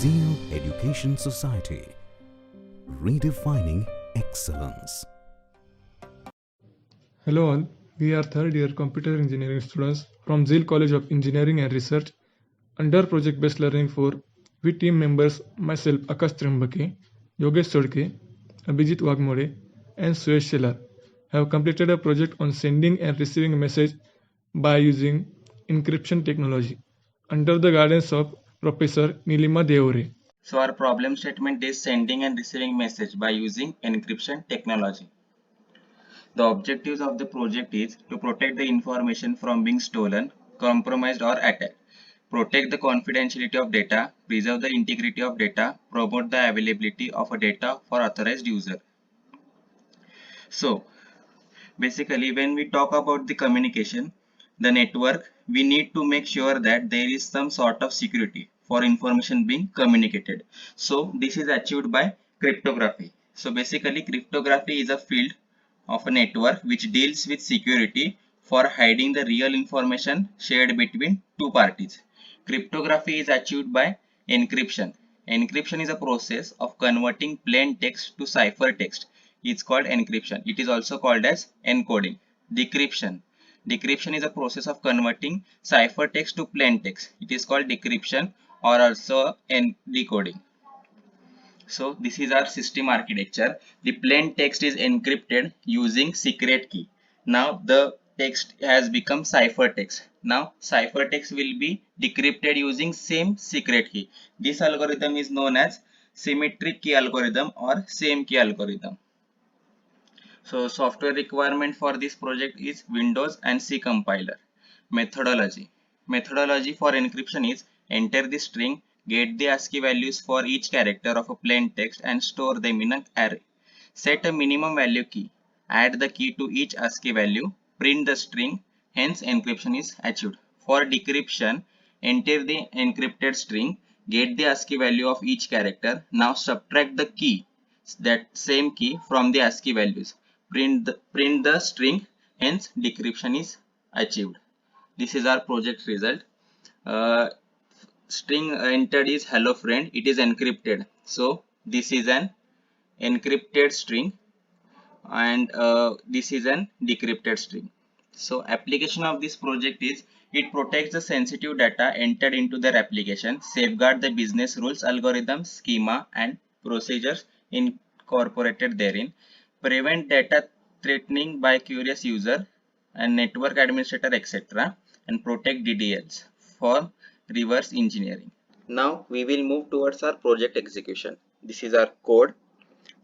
Zeal Education Society, redefining excellence. Hello all, we are third year computer engineering students from Zeal College of Engineering and Research. Under Project Based Learning 4, we team members, myself Akash Trimbake, Yogesh Sodke, Abhijit Wagmore, and Suyesh Shelar, have completed a project on sending and receiving a message by using encryption technology under the guidance of Professor Nilima Deore. So our problem statement is sending and receiving message by using encryption technology. The objectives of the project is to protect the information from being stolen, compromised or attacked, protect the confidentiality of data, preserve the integrity of data, promote the availability of a data for authorized user. So basically when we talk about the communication, the network, we need to make sure that there is some sort of security for information being communicated. So this is achieved by cryptography. So basically cryptography is a field of a network which deals with security for hiding the real information shared between two parties. Cryptography is achieved by encryption. Encryption is a process of converting plain text to cipher text. It's called encryption. It is also called as encoding. Decryption. Decryption is a process of converting cipher text to plain text. It is called decryption or also decoding. So this is our system architecture. The plain text is encrypted using secret key. Now the text has become cipher text. Now cipher text will be decrypted using same secret key. This algorithm is known as symmetric key algorithm or same key algorithm. So software requirement for this project is Windows and C compiler. Methodology. Methodology for encryption is enter the string, get the ASCII values for each character of a plain text and store them in an array. Set a minimum value key. Add the key to each ASCII value. Print the string. Hence encryption is achieved. For decryption, enter the encrypted string. Get the ASCII value of each character. Now subtract the key, that same key, from the ASCII values. Print the string, hence decryption is achieved. This is our project result. String entered is hello friend. It is encrypted. So this is an encrypted string and this is an decrypted string. So application of this project is it protects the sensitive data entered into their application, safeguard the business rules, algorithms, schema and procedures incorporated therein, prevent data threatening by curious user and network administrator etc., and protect DDLs for reverse engineering. Now we will move towards our project execution. This is our code.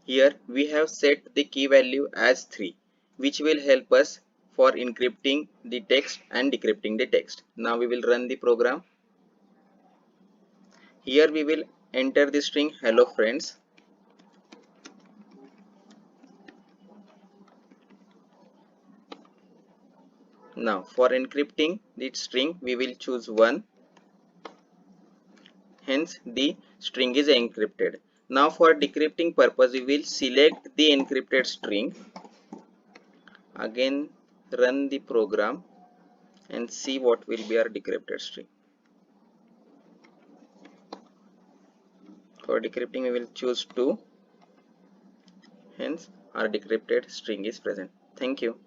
Here we have set the key value as 3, which will help us for encrypting the text and decrypting the text. Now we will run the program. Here we will enter the string hello friends. Now for encrypting the string we will choose 1. Hence the string is encrypted. Now for decrypting purpose we will select the encrypted string. Again run the program and see what will be our decrypted string. For decrypting we will choose 2. Hence our decrypted string is present. Thank you.